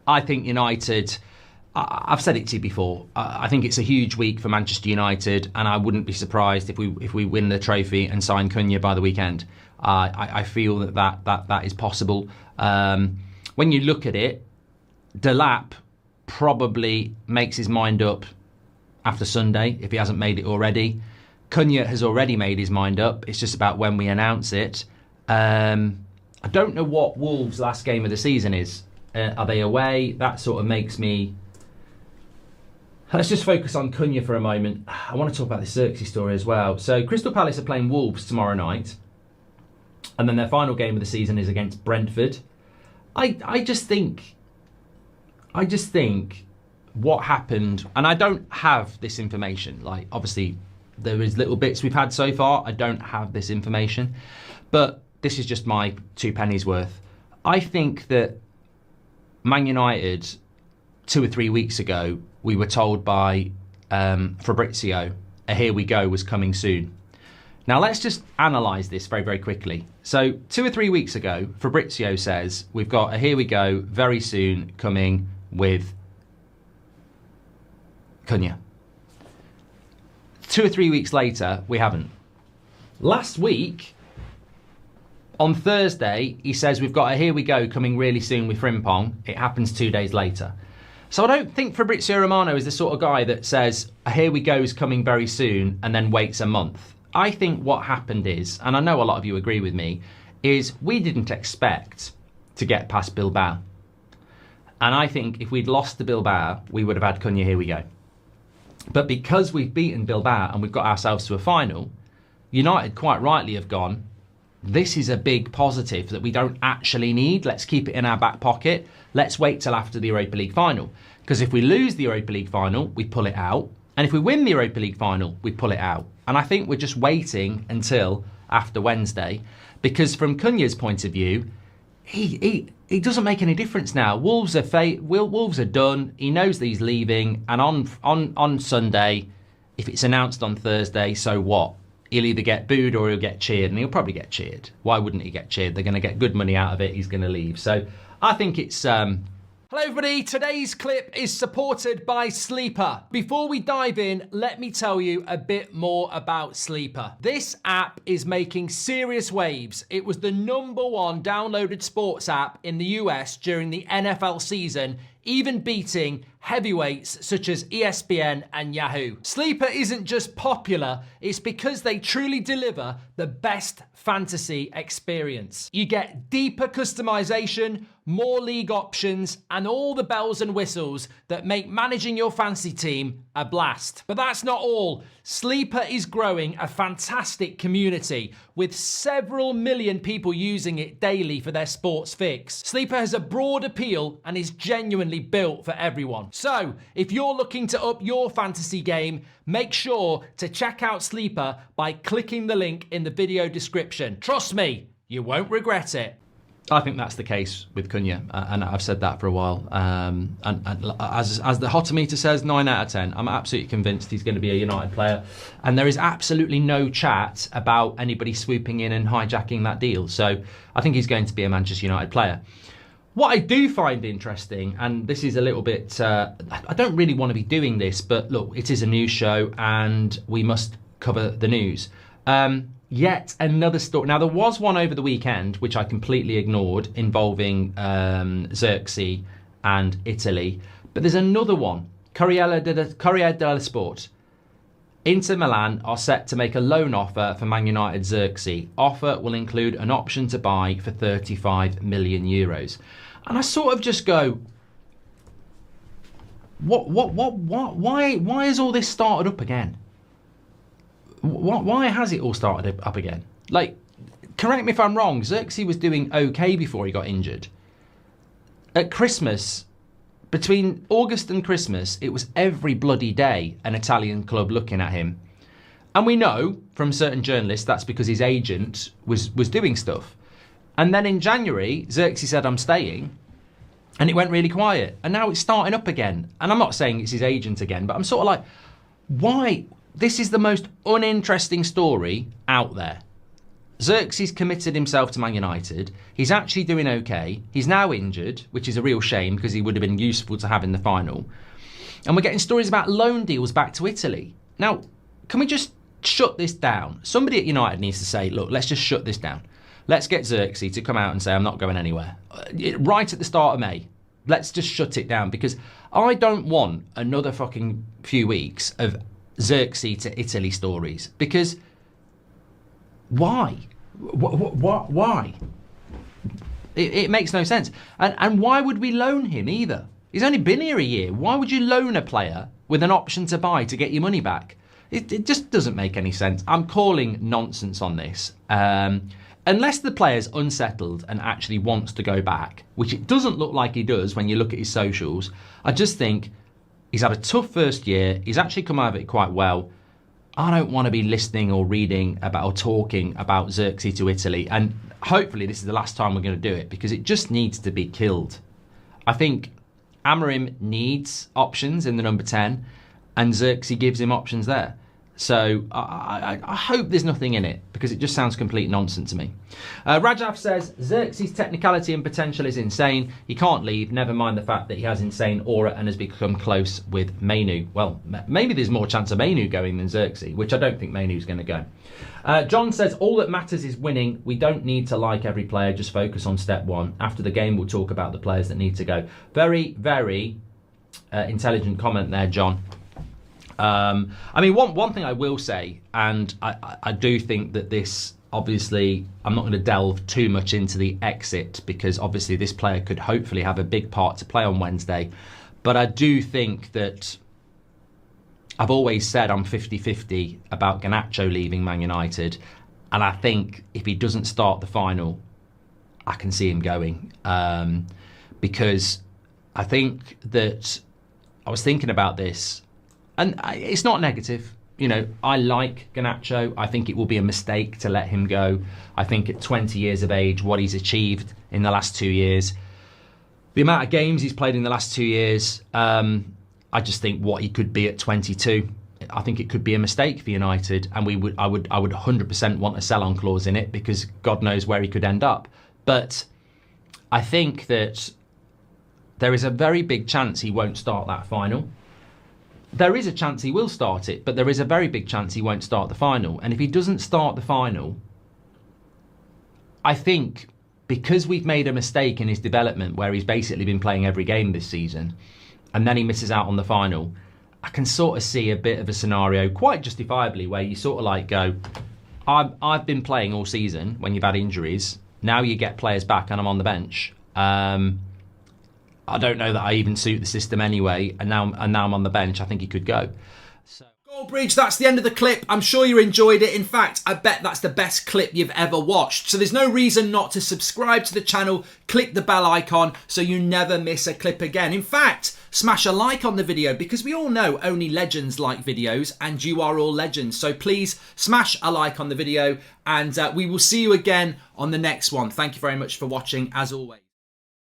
I think United, I've said it to you before, I think it's a huge week for Manchester United, and I wouldn't be surprised if we win the trophy and sign Cunha by the weekend. I feel that is possible. When you look at it, Delap probably makes his mind up after Sunday, if he hasn't made it already. Cunha has already made his mind up. It's just about when we announce it. I don't know what Wolves' last game of the season is. Are they away? That sort of makes me... Let's just focus on Cunha for a moment. I want to talk about the Xerxes story as well. So Crystal Palace are playing Wolves tomorrow night. And then their final game of the season is against Brentford. I just think what happened, and I don't have this information. Like, obviously, there is little bits we've had so far. I don't have this information. But this is just my 2 pennies worth. I think that Man United, 2 or 3 weeks ago, we were told by Fabrizio, a here we go was coming soon. Now, let's just analyse this very, very quickly. So, 2 or 3 weeks ago, Fabrizio says, we've got a here we go very soon coming with Cunha. 2 or 3 weeks later, we haven't. Last week, on Thursday, he says we've got a here we go coming really soon with Frimpong. It happens 2 days later. So I don't think Fabrizio Romano is the sort of guy that says a here we go is coming very soon and then waits a month. I think what happened is, and I know a lot of you agree with me, is we didn't expect to get past Bilbao. And I think if we'd lost to Bilbao, we would have had Cunha here we go. But because we've beaten Bilbao and we've got ourselves to a final, United quite rightly have gone, this is a big positive that we don't actually need. Let's keep it in our back pocket. Let's wait till after the Europa League final. Because if we lose the Europa League final, we pull it out. And if we win the Europa League final, we pull it out. And I think we're just waiting until after Wednesday. Because from Cunha's point of view, he doesn't make any difference now. Wolves are done. He knows that he's leaving. And on Sunday, if it's announced on Thursday, so what? He'll either get booed or he'll get cheered, and he'll probably get cheered. Why wouldn't he get cheered? They're going to get good money out of it. He's going to leave. So I think it's... Hello everybody, today's clip is supported by Sleeper. Before we dive in, let me tell you a bit more about Sleeper. This app is making serious waves. It was the #1 downloaded sports app in the US during the NFL season, even beating heavyweights such as ESPN and Yahoo. Sleeper isn't just popular, it's because they truly deliver the best fantasy experience. You get deeper customization, more league options, and all the bells and whistles that make managing your fantasy team a blast. But that's not all. Sleeper is growing a fantastic community with several million people using it daily for their sports fix. Sleeper has a broad appeal and is genuinely built for everyone. So, if you're looking to up your fantasy game, make sure to check out Sleeper by clicking the link in the video description. Trust me, you won't regret it. I think that's the case with Cunha, and I've said that for a while. And as the Hotometer says, 9 out of 10. I'm absolutely convinced he's going to be a United player. And there is absolutely no chat about anybody swooping in and hijacking that deal. So I think he's going to be a Manchester United player. What I do find interesting, and this is a little bit... I don't really want to be doing this, but look, it is a news show and we must cover the news. Yet another story. Now, there was one over the weekend, which I completely ignored, involving Xerxes and Italy. But there's another one. Corriere dello Sport. Inter Milan are set to make a loan offer for Man United Xerxes. Offer will include an option to buy for 35 million euros. And I sort of just go, why has all this started up again? Why has it all started up again? Like, correct me if I'm wrong, Xerxes was doing okay before he got injured. At Christmas, between August and Christmas, it was every bloody day an Italian club looking at him. And we know from certain journalists that's because his agent was doing stuff. And then in January, Xerxes said, I'm staying. And it went really quiet. And now it's starting up again. And I'm not saying it's his agent again, but I'm sort of like, why? This is the most uninteresting story out there. Xerxes committed himself to Man United. He's actually doing okay. He's now injured, which is a real shame because he would have been useful to have in the final. And we're getting stories about loan deals back to Italy. Now, can we just shut this down? Somebody at United needs to say, look, let's just shut this down. Let's get Xerxes to come out and say, I'm not going anywhere. Right at the start of May. Let's just shut it down, because I don't want another fucking few weeks of Xerxes to Italy stories. Because why? Why? It makes no sense. And why would we loan him either? He's only been here a year. Why would you loan a player with an option to buy to get your money back? It just doesn't make any sense. I'm calling nonsense on this. Unless the player's unsettled and actually wants to go back, which it doesn't look like he does when you look at his socials, I just think he's had a tough first year. He's actually come out of it quite well. I don't want to be listening or reading about or talking about Xerxes to Italy. And hopefully this is the last time we're going to do it, because it just needs to be killed. I think Amorim needs options in the number 10, and Xerxes gives him options there. So I hope there's nothing in it, because it just sounds complete nonsense to me. Rajaf says, Xerxes' technicality and potential is insane. He can't leave, never mind the fact that he has insane aura and has become close with Mainu. Well, maybe there's more chance of Mainu going than Xerxes, which I don't think Mainu's going to go. John says, all that matters is winning. We don't need to like every player, just focus on step one. After the game, we'll talk about the players that need to go. Very, very intelligent comment there, John. I mean, one thing I will say, and I do think that this, obviously, I'm not going to delve too much into the exit, because obviously this player could hopefully have a big part to play on Wednesday. But I do think that I've always said I'm 50-50 about Garnacho leaving Man United. And I think if he doesn't start the final, I can see him going. Because I think that I was thinking about this, and it's not negative. You know, I like Garnacho. I think it will be a mistake to let him go. I think at 20 years of age, what he's achieved in the last 2 years, the amount of games he's played in the last 2 years, I just think what he could be at 22, I think it could be a mistake for United, and I would 100% want a sell-on clause in it, because God knows where he could end up. But I think that there is a very big chance he won't start that final. There is a chance he will start it, but there is a very big chance he won't start the final. And if he doesn't start the final, I think because we've made a mistake in his development where he's basically been playing every game this season, and then he misses out on the final, I can sort of see a bit of a scenario, quite justifiably, where you sort of like go, I've been playing all season when you've had injuries. Now you get players back and I'm on the bench. I don't know that I even suit the system anyway, and now I'm on the bench. I think he could go. So, Goldbridge, that's the end of the clip. I'm sure you enjoyed it. In fact, I bet that's the best clip you've ever watched. So there's no reason not to subscribe to the channel, click the bell icon so you never miss a clip again. In fact, smash a like on the video, because we all know only legends like videos, and you are all legends. So please smash a like on the video, and we will see you again on the next one. Thank you very much for watching, as always.